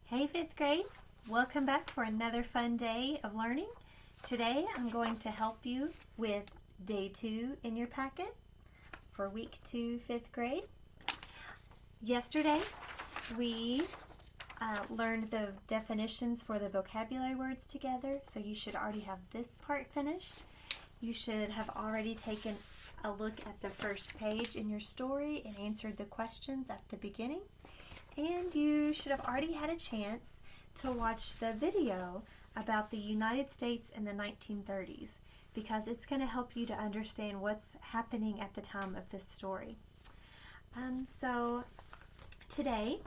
Hey 5th grade, welcome back for another fun day of learning. Today I'm going to help you with day 2 in your packet for week 2 5th grade. Yesterday we learned the definitions for the vocabulary words together, so you should already have this part finished. You should have already taken a look at the first page in your story and answered the questions at the beginning. And you should have already had a chance to watch the video about the United States in the 1930s, because it's going to help you to understand what's happening at the time of this story. So today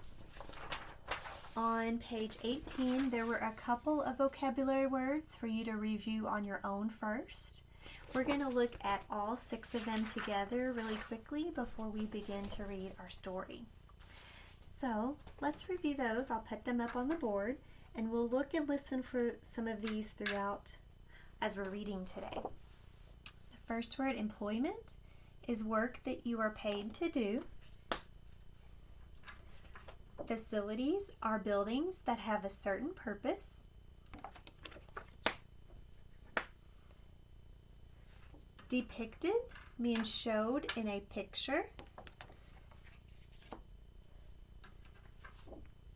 on page 18 there were a couple of vocabulary words for you to review on your own first. We're going to look at all 6 of them together really quickly before we begin to read our story. So let's review those. I'll put them up on the board and we'll look and listen for some of these throughout as we're reading today. The first word, employment, is work that you are paid to do. Facilities are buildings that have a certain purpose. Depicted means showed in a picture.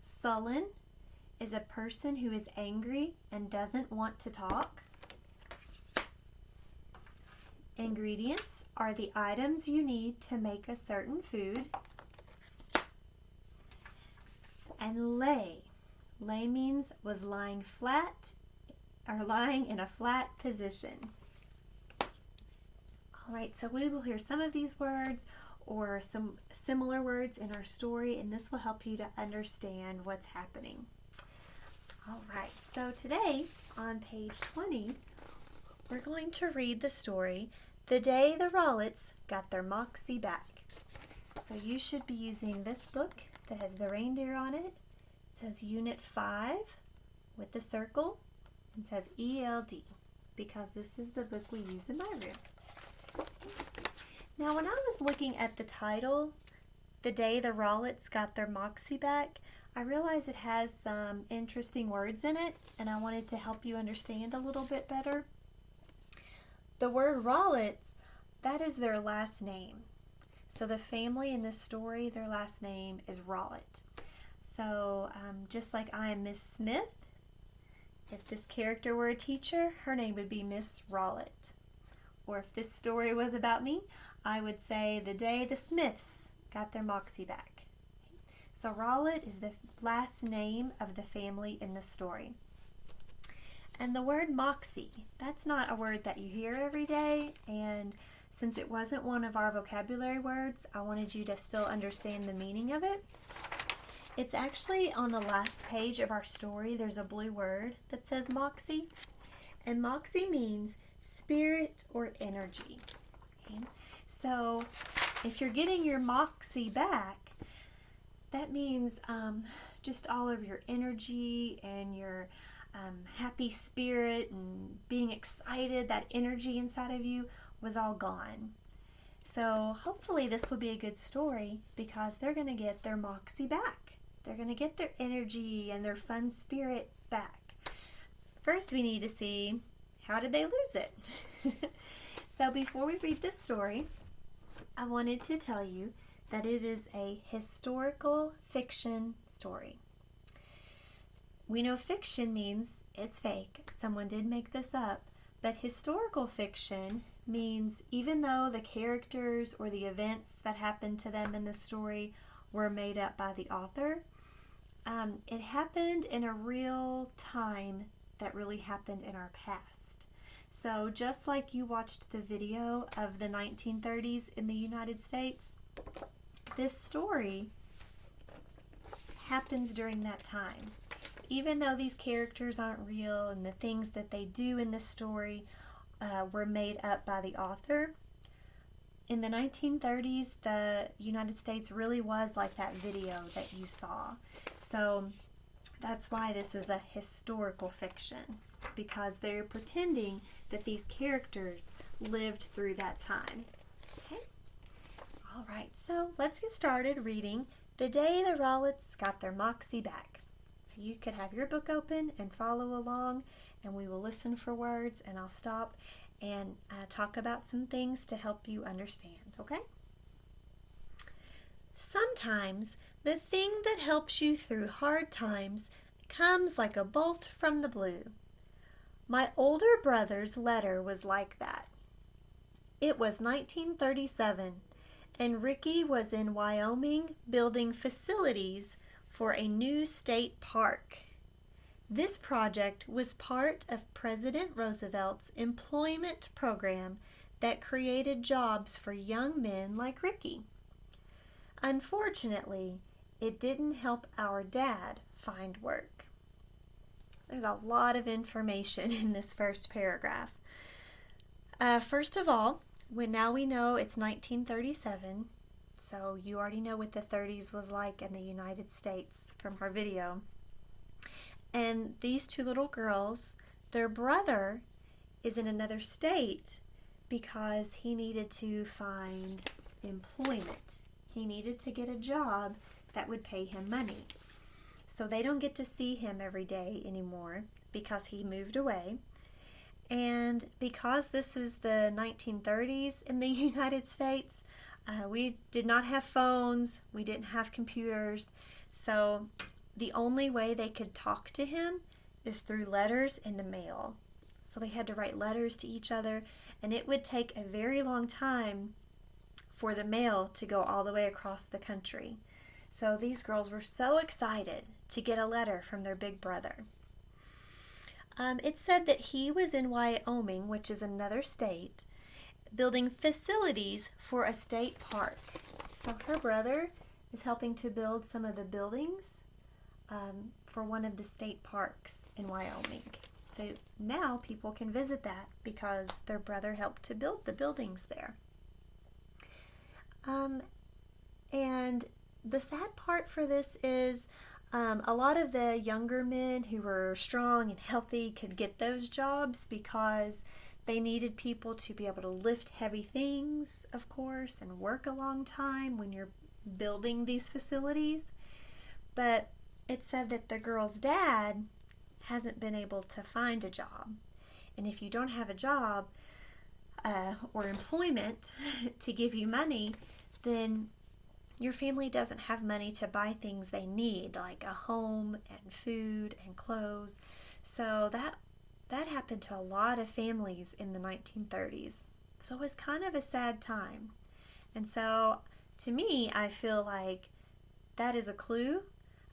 Sullen is a person who is angry and doesn't want to talk. Ingredients are the items you need to make a certain food. And lay means was lying flat or lying in a flat position. All right, so we will hear some of these words or some similar words in our story, and this will help you to understand what's happening. All right, so today on page 20, we're going to read the story, The Day the Rollets Got Their Moxie Back. So you should be using this book that has the reindeer on it. It says Unit 5 with the circle, and says ELD, because this is the book we use in my room. Now, when I was looking at the title, The Day the Rollets Got Their Moxie Back, I realized it has some interesting words in it, and I wanted to help you understand a little bit better. The word Rollets, that is their last name. So the family in this story, their last name is Rollet. So just like I am Miss Smith, if this character were a teacher, her name would be Miss Rollet. Or if this story was about me, I would say The Day the Smiths Got Their Moxie Back. So Rollet is the last name of the family in the story. And the word Moxie, that's not a word that you hear every day, and since it wasn't one of our vocabulary words, I wanted you to still understand the meaning of it. It's actually on the last page of our story. There's a blue word that says Moxie, and Moxie means spirit or energy. Okay? So if you're getting your Moxie back, that means just all of your energy and your happy spirit and being excited, that energy inside of you was all gone. So hopefully this will be a good story, because they're going to get their Moxie back. They're going to get their energy and their fun spirit back. First we need to see, how did they lose it? So before we read this story, I wanted to tell you that it is a historical fiction story. We know fiction means it's fake. Someone did make this up. But historical fiction means even though the characters or the events that happened to them in the story were made up by the author, it happened in a real time that really happened in our past. So just like you watched the video of the 1930s in the United States, this story happens during that time. Even though these characters aren't real and the things that they do in this story were made up by the author, in the 1930s, the United States really was like that video that you saw. So that's why this is a historical fiction, because they're pretending that these characters lived through that time. Okay? All right, so let's get started reading The Day the Rollets Got Their Moxie Back. So you could have your book open and follow along, and we will listen for words, and I'll stop and talk about some things to help you understand, okay? Sometimes the thing that helps you through hard times comes like a bolt from the blue. My older brother's letter was like that. It was 1937, and Ricky was in Wyoming building facilities for a new state park. This project was part of President Roosevelt's employment program that created jobs for young men like Ricky. Unfortunately, it didn't help our dad find work. There's a lot of information in this first paragraph. First of all, now we know it's 1937, so you already know what the 30s was like in the United States from our video. And these two little girls, their brother is in another state because he needed to find employment. He needed to get a job that would pay him money. So they don't get to see him every day anymore because he moved away. And because this is the 1930s in the United States, we did not have phones, we didn't have computers, so the only way they could talk to him is through letters in the mail. So they had to write letters to each other, and it would take a very long time for the mail to go all the way across the country. So these girls were so excited to get a letter from their big brother. It said that he was in Wyoming, which is another state, building facilities for a state park. So her brother is helping to build some of the buildings for one of the state parks in Wyoming. So now people can visit that because their brother helped to build the buildings there. And the sad part for this is a lot of the younger men who were strong and healthy could get those jobs because they needed people to be able to lift heavy things, of course, and work a long time when you're building these facilities. But it said that the girl's dad hasn't been able to find a job. And if you don't have a job or employment to give you money, then your family doesn't have money to buy things they need, like a home and food and clothes. So that happened to a lot of families in the 1930s. So it was kind of a sad time. And so to me, I feel like that is a clue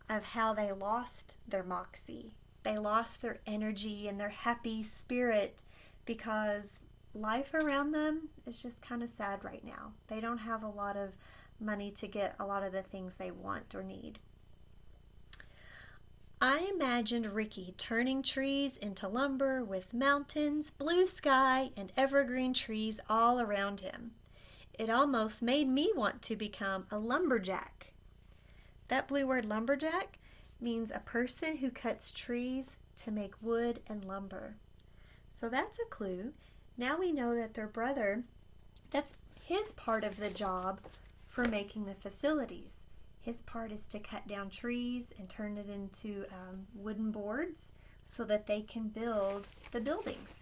of how they lost their moxie. They lost their energy and their happy spirit because life around them is just kind of sad right now. They don't have a lot of money to get a lot of the things they want or need. I imagined Ricky turning trees into lumber with mountains, blue sky, and evergreen trees all around him. It almost made me want to become a lumberjack. That blue word lumberjack means a person who cuts trees to make wood and lumber. So that's a clue. Now we know that their brother, that's his part of the job for making the facilities. His part is to cut down trees and turn it into wooden boards so that they can build the buildings.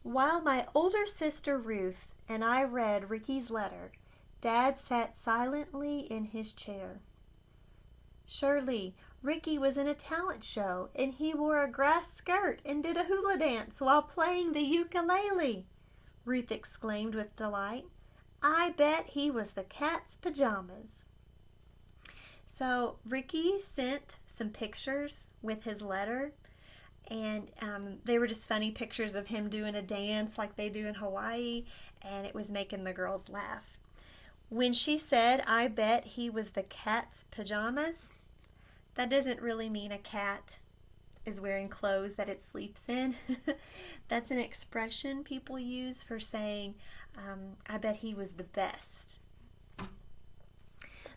While my older sister Ruth and I read Ricky's letter, Dad sat silently in his chair. Surely, Ricky was in a talent show and he wore a grass skirt and did a hula dance while playing the ukulele, Ruth exclaimed with delight. I bet he was the cat's pajamas. So Ricky sent some pictures with his letter, and they were just funny pictures of him doing a dance like they do in Hawaii, and it was making the girls laugh. When she said, I bet he was the cat's pajamas, that doesn't really mean a cat is wearing clothes that it sleeps in. That's an expression people use for saying, I bet he was the best.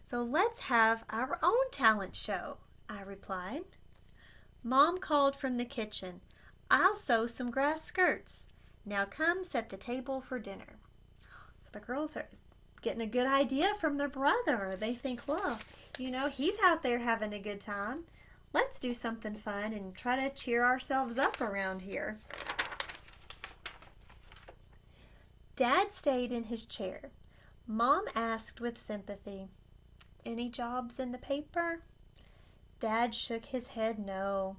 So let's have our own talent show, I replied. Mom called from the kitchen. I'll sew some grass skirts. Now come set the table for dinner. So the girls are getting a good idea from their brother. They think, well, he's out there having a good time. Let's do something fun and try to cheer ourselves up around here. Dad stayed in his chair. Mom asked with sympathy, "Any jobs in the paper?" Dad shook his head no.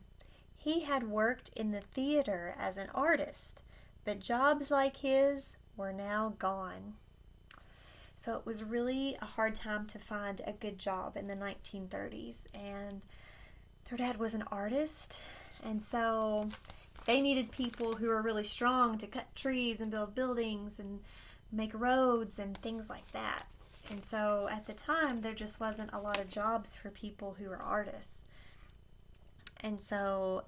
He had worked in the theater as an artist, but jobs like his were now gone. So it was really a hard time to find a good job in the 1930s, and their dad was an artist, and so they needed people who were really strong to cut trees and build buildings and make roads and things like that. And so at the time, there just wasn't a lot of jobs for people who were artists. And so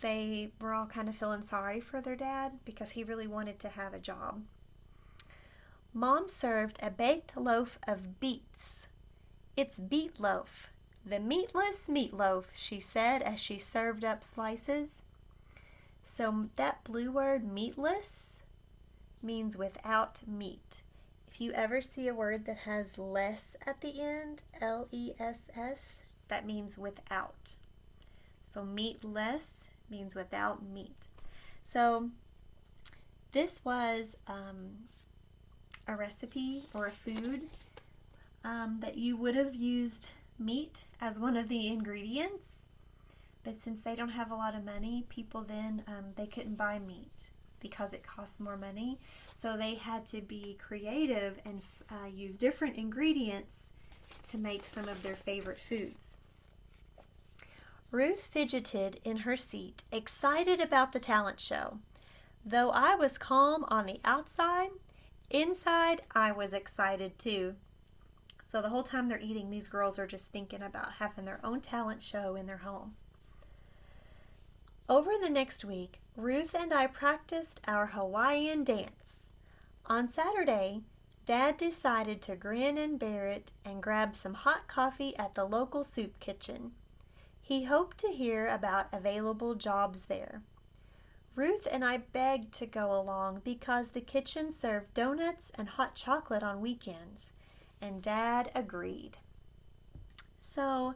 they were all kind of feeling sorry for their dad because he really wanted to have a job. Mom served a baked loaf of beets. "It's beet loaf, the meatless meatloaf," she said as she served up slices. So that blue word, meatless, means without meat. If you ever see a word that has less at the end, L-E-S-S, that means without. So meatless means without meat. So this was a recipe or a food that you would have used meat as one of the ingredients. But since they don't have a lot of money, people then, they couldn't buy meat because it costs more money. So they had to be creative and use different ingredients to make some of their favorite foods. Ruth fidgeted in her seat, excited about the talent show. Though I was calm on the outside, inside I was excited too. So the whole time they're eating, these girls are just thinking about having their own talent show in their home. Over the next week, Ruth and I practiced our Hawaiian dance. On Saturday, Dad decided to grin and bear it and grab some hot coffee at the local soup kitchen. He hoped to hear about available jobs there. Ruth and I begged to go along because the kitchen served donuts and hot chocolate on weekends, and Dad agreed. So,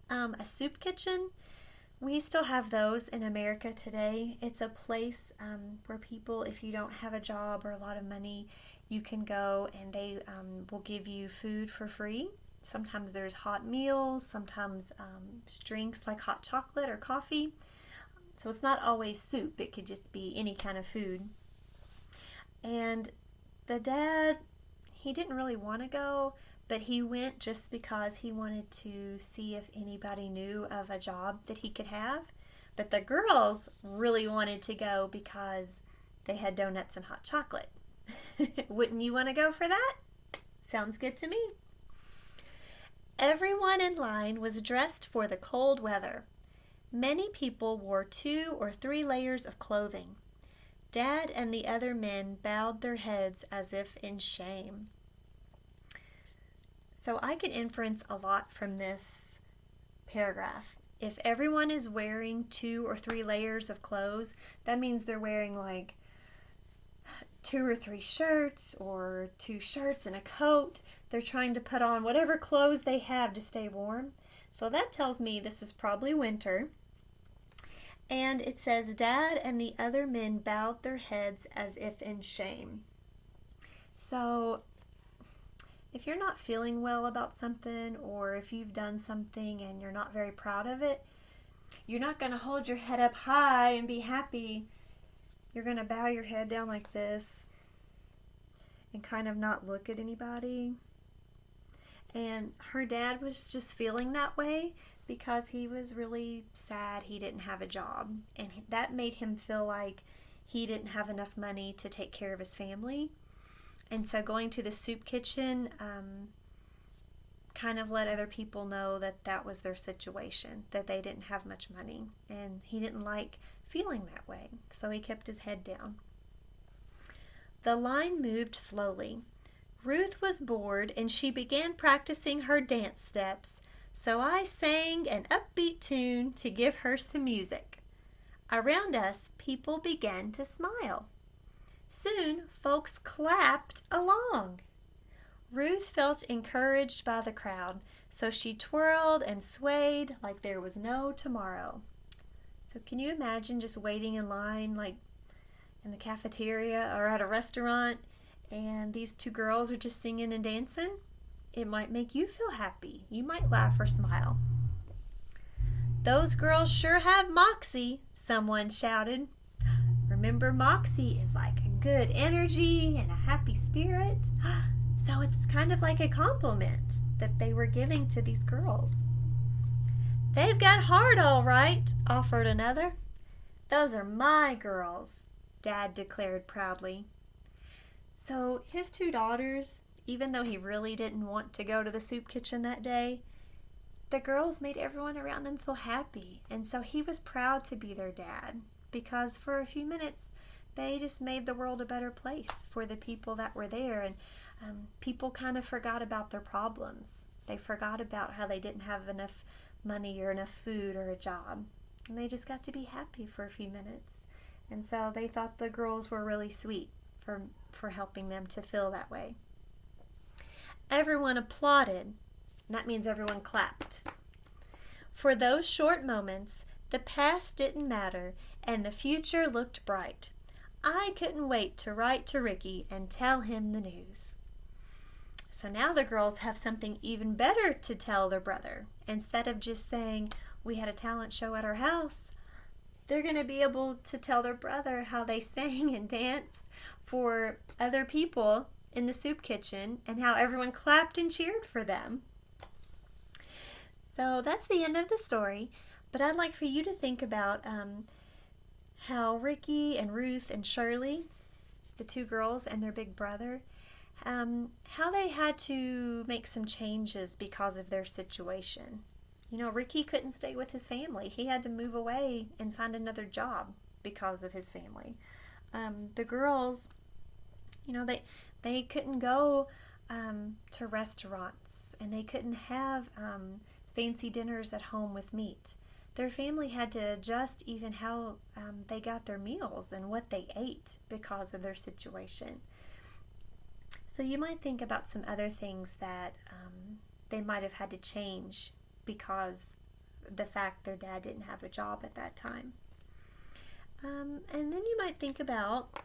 a soup kitchen, we still have those in America today. It's a place where people, if you don't have a job or a lot of money, you can go and they will give you food for free. Sometimes there's hot meals, sometimes drinks like hot chocolate or coffee. So it's not always soup, it could just be any kind of food. And the dad, he didn't really want to go, but he went just because he wanted to see if anybody knew of a job that he could have. But the girls really wanted to go because they had donuts and hot chocolate. Wouldn't you want to go for that? Sounds good to me. Everyone in line was dressed for the cold weather. Many people wore 2 or 3 layers of clothing. Dad and the other men bowed their heads as if in shame. So I can inference a lot from this paragraph. If everyone is wearing 2 or 3 layers of clothes, that means they're wearing like 2 or 3 shirts or 2 shirts and a coat. They're trying to put on whatever clothes they have to stay warm. So that tells me this is probably winter. And it says, Dad and the other men bowed their heads as if in shame. So if you're not feeling well about something, or if you've done something and you're not very proud of it, you're not going to hold your head up high and be happy. You're going to bow your head down like this and kind of not look at anybody. And her dad was just feeling that way because he was really sad he didn't have a job. And that made him feel like he didn't have enough money to take care of his family. And so going to the soup kitchen kind of let other people know that that was their situation, that they didn't have much money. And he didn't like feeling that way, so he kept his head down. The line moved slowly. Ruth was bored and she began practicing her dance steps, so I sang an upbeat tune to give her some music. Around us, people began to smile. Soon, folks clapped along. Ruth felt encouraged by the crowd, So she twirled and swayed like there was no tomorrow. So can you imagine just waiting in line like in the cafeteria or at a restaurant and these two girls are just singing and dancing? It might make you feel happy. You might laugh or smile. "Those girls sure have Moxie," someone shouted. Remember, Moxie is like a good energy and a happy spirit. So it's kind of like a compliment that they were giving to these girls. "They've got heart all right," offered another. "Those are my girls," Dad declared proudly. So his two daughters, even though he really didn't want to go to the soup kitchen that day, the girls made everyone around them feel happy. And so he was proud to be their dad because for a few minutes they just made the world a better place for the people that were there. And people kind of forgot about their problems. They forgot about how they didn't have enough money or enough food or a job. And they just got to be happy for a few minutes. And so they thought the girls were really sweet for helping them to feel that way. Everyone applauded. That means everyone clapped. For those short moments, the past didn't matter and the future looked bright. I couldn't wait to write to Ricky and tell him the news. So now the girls have something even better to tell their brother. Instead of just saying, "We had a talent show at our house," they're going to be able to tell their brother how they sang and danced for other people in the soup kitchen and how everyone clapped and cheered for them. So that's the end of the story, but I'd like for you to think about how Ricky and Ruth and Shirley, the two girls and their big brother, how they had to make some changes because of their situation. You know, Ricky couldn't stay with his family. He had to move away and find another job because of his family. The girls, you know, they couldn't go to restaurants and they couldn't have fancy dinners at home with meat. Their family had to adjust even how they got their meals and what they ate because of their situation. So you might think about some other things that they might have had to change because the fact their dad didn't have a job at that time. And then you might think about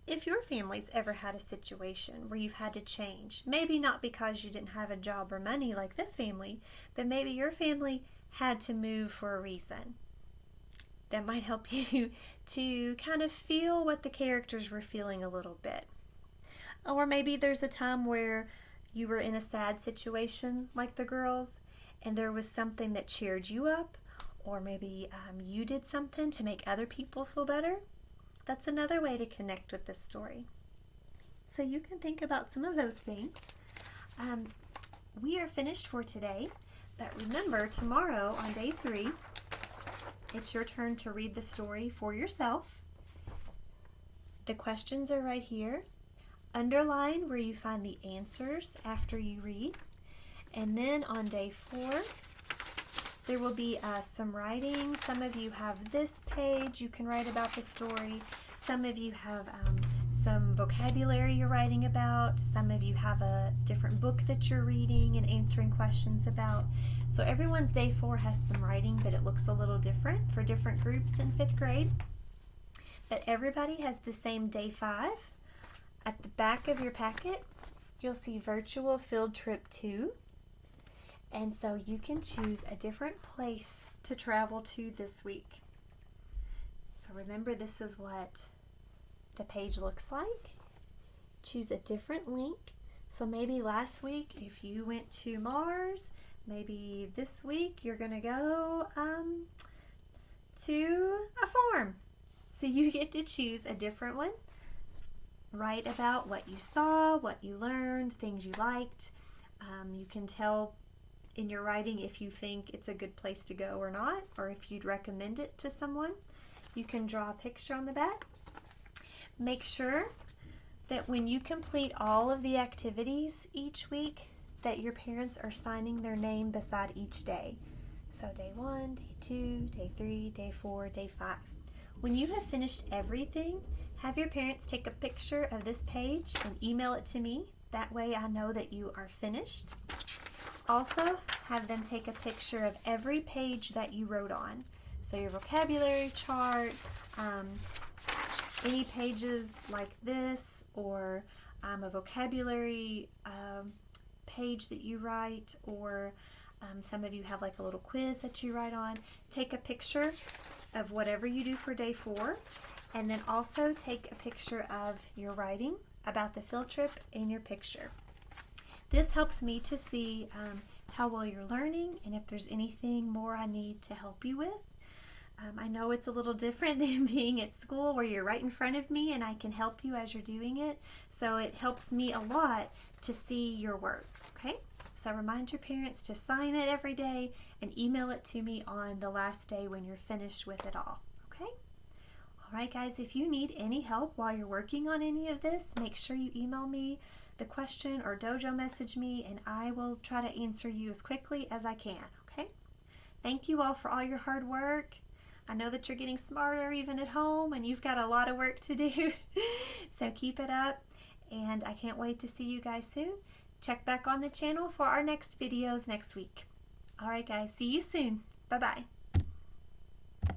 if your family's ever had a situation where you've had to change. Maybe not because you didn't have a job or money like this family, but maybe your family had to move for a reason. That might help you to kind of feel what the characters were feeling a little bit. Or maybe there's a time where you were in a sad situation like the girls and there was something that cheered you up, or maybe you did something to make other people feel better. That's another way to connect with this story. So you can think about some of those things. We are finished for today, but remember, tomorrow on day 3, it's your turn to read the story for yourself. The questions are right here. Underline where you find the answers after you read. And then on day 4, there will be some writing. Some of you have this page. You can write about the story. Some of you have some vocabulary you're writing about. Some of you have a different book that you're reading and answering questions about. So everyone's day 4 has some writing, but it looks a little different for different groups in 5th grade. But everybody has the same day 5. At the back of your packet, you'll see Virtual Field Trip 2. And so you can choose a different place to travel to this week. So remember, this is what the page looks like. Choose a different link. So maybe last week, if you went to Mars, maybe this week you're going to go to a farm. So you get to choose a different one. Write about what you saw, what you learned, things you liked. You can tell in your writing if you think it's a good place to go or not, or if you'd recommend it to someone. You can draw a picture on the back. Make sure that when you complete all of the activities each week, that your parents are signing their name beside each day. So day 1, day 2, day 3, day 4, day 5. When you have finished everything, have your parents take a picture of this page and email it to me, That way I know that you are finished. Also, have them take a picture of every page that you wrote on. So your vocabulary chart, any pages like this, or a vocabulary page that you write, or some of you have like a little quiz that you write on. Take a picture of whatever you do for day 4, and then also take a picture of your writing about the field trip in your picture. This helps me to see how well you're learning and if there's anything more I need to help you with. I know it's a little different than being at school where you're right in front of me and I can help you as you're doing it. So it helps me a lot to see your work, okay? So remind your parents to sign it every day and email it to me on the last day when you're finished with it all, okay? All right, guys, if you need any help while you're working on any of this, make sure you email me the question or dojo message me, and I will try to answer you as quickly as I can, okay? Thank you all for all your hard work. I know that you're getting smarter even at home, and you've got a lot of work to do. So keep it up, and I can't wait to see you guys soon. Check back on the channel for our next videos next week. All right, guys, see you soon. Bye-bye.